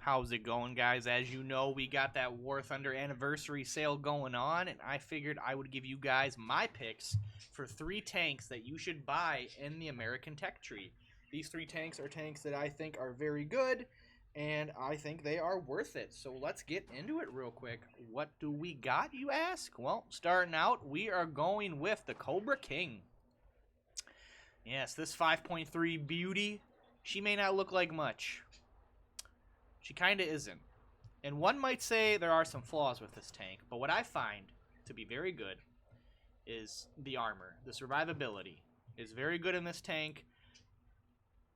How's it going, guys? As you know, we got that War Thunder anniversary sale going on, and I figured I would give you guys my picks for 3 tanks that you should buy in the American Tech Tree. These 3 tanks are tanks that I think are very good, and I think they are worth it. So let's get into it real quick. What do we got, you ask? Well, starting out, we are going with the Cobra King. Yes, this 5.3 beauty, she may not look like much. She kind of isn't. And one might say there are some flaws with this tank, but what I find to be very good is the armor. The survivability is very good in this tank.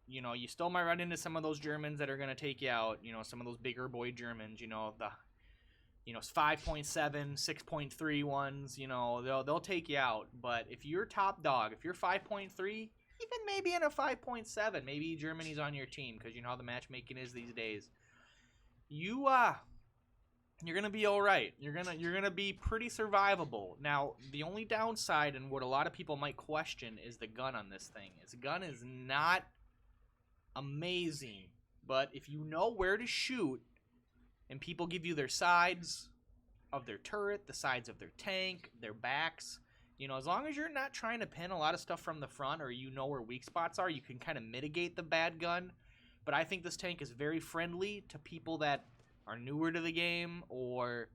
You know, you still might run into some of those Germans that are going to take you out. You know, some of those bigger boy Germans, the 5.7, 6.3 ones, they'll take you out. But if you're top dog, if you're 5.3, even maybe in a 5.7, maybe Germany's on your team because you know how the matchmaking is these days. You're gonna be all right. You're gonna be pretty survivable. Now, the only downside and what a lot of people might question is the gun on this thing. Its gun is not amazing, but if you know where to shoot, and people give you their sides of their turret, the sides of their tank, their backs, as long as you're not trying to pin a lot of stuff from the front or you know where weak spots are, you can kind of mitigate the bad gun. But I think this tank is very friendly to people that are newer to the game or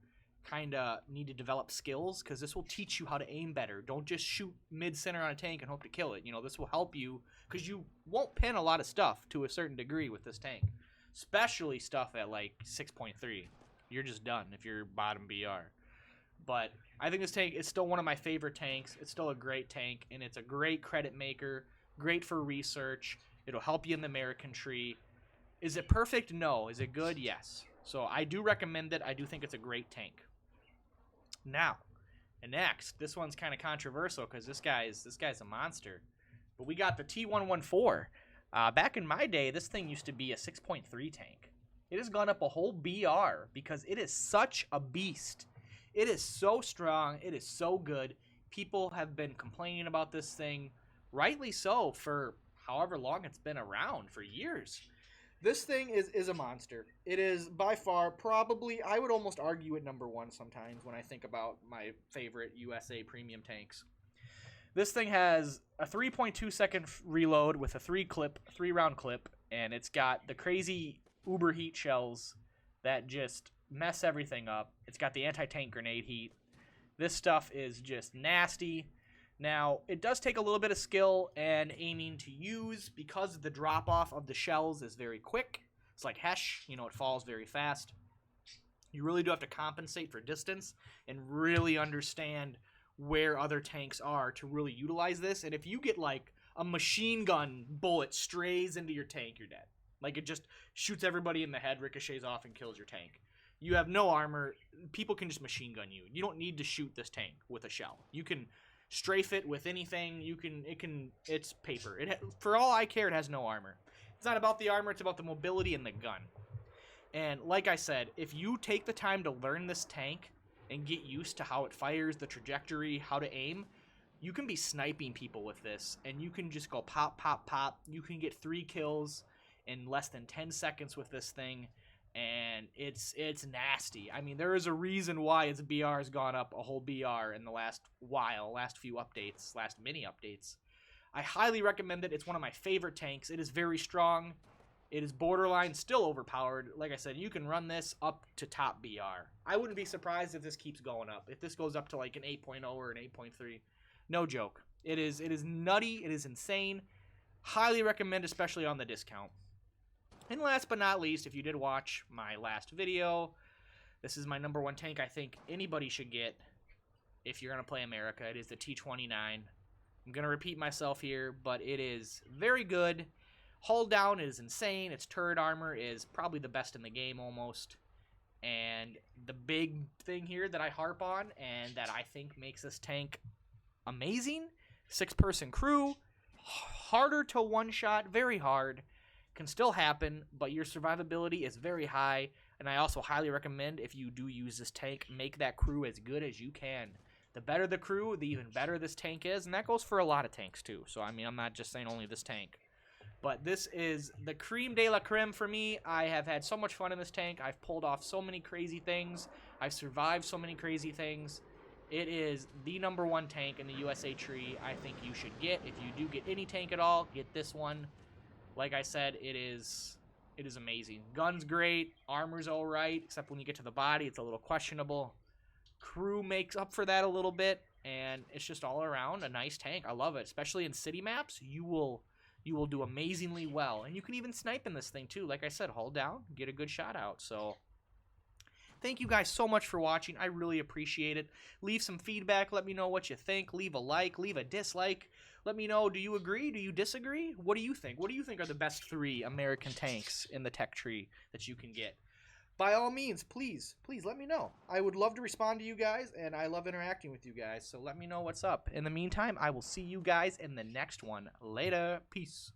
kind of need to develop skills, because this will teach you how to aim better. Don't just shoot mid-center on a tank and hope to kill it. This will help you because you won't pin a lot of stuff to a certain degree with this tank, especially stuff at like 6.3. You're just done if you're bottom BR. But I think this tank is still one of my favorite tanks. It's still a great tank, and it's a great credit maker, great for research. It'll help you in the American tree. Is it perfect? No. Is it good? Yes. So I do recommend it. I do think it's a great tank. Now, and next, this one's kind of controversial because this guy's a monster. But we got the T114. Back in my day, this thing used to be a 6.3 tank. It has gone up a whole BR because it is such a beast. It is so strong. It is so good. People have been complaining about this thing, rightly so, for however long it's been around, for years. This thing is a monster. It is by far probably, I would almost argue it number 1 sometimes when I think about my favorite U.S.A. premium tanks. This thing has a 3.2 second reload with a 3-round clip, and it's got the crazy uber heat shells that just mess everything up. It's got the anti-tank grenade heat. This stuff is just nasty. Now, it does take a little bit of skill and aiming to use because the drop-off of the shells is very quick. It's like Hesh, it falls very fast. You really do have to compensate for distance and really understand where other tanks are to really utilize this. And if you get like a machine gun bullet strays into your tank, you're dead. Like it just shoots everybody in the head, ricochets off, and kills your tank. You have no armor. People can just machine gun you. You don't need to shoot this tank with a shell. You can strafe it with anything. It's paper. For all I care, it has no armor. It's not about the armor, it's about the mobility and the gun. And like I said, if you take the time to learn this tank and get used to how it fires, the trajectory, how to aim, you can be sniping people with this, and you can just go pop, pop, pop. You can get 3 kills in less than 10 seconds with this thing, and it's nasty. I mean, there is a reason why its BR has gone up a whole BR in the last few updates, last mini updates. I highly recommend it. It's one of my favorite tanks. It is very strong. It is borderline still overpowered. Like I said, you can run this up to top BR. I wouldn't be surprised if this keeps going up. If this goes up to like an 8.0 or an 8.3. No joke. It is nutty. It is insane. Highly recommend, especially on the discount. And last but not least, if you did watch my last video, this is my number 1 tank I think anybody should get if you're going to play America. It is the T-29. I'm going to repeat myself here, but it is very good. Hull down is insane. Its turret armor is probably the best in the game almost. And the big thing here that I harp on and that I think makes this tank amazing, 6-person crew, harder to one-shot, very hard. Can still happen, but your survivability is very high, and I also highly recommend, if you do use this tank, make that crew as good as you can. The better the crew, the even better this tank is, and that goes for a lot of tanks too. So, I mean, I'm not just saying only this tank. But this is the creme de la creme for me. I have had so much fun in this tank. I've pulled off so many crazy things. I've survived so many crazy things. It is the #1 tank in the USA tree I think you should get. If you do get any tank at all, get this one. Like I said, it is amazing. Gun's great. Armor's all right, except when you get to the body, it's a little questionable. Crew makes up for that a little bit, and it's just all around a nice tank. I love it, especially in city maps. You will do amazingly well, and you can even snipe in this thing too. Like I said, hold down, get a good shot out. So thank you guys so much for watching. I really appreciate it. Leave some feedback. Let me know what you think. Leave a like, leave a dislike. Let me know, do you agree? Do you disagree? What do you think? What do you think are the best 3 American tanks in the tech tree that you can get? By all means, please let me know. I would love to respond to you guys, and I love interacting with you guys. So let me know what's up. In the meantime, I will see you guys in the next one. Later. Peace.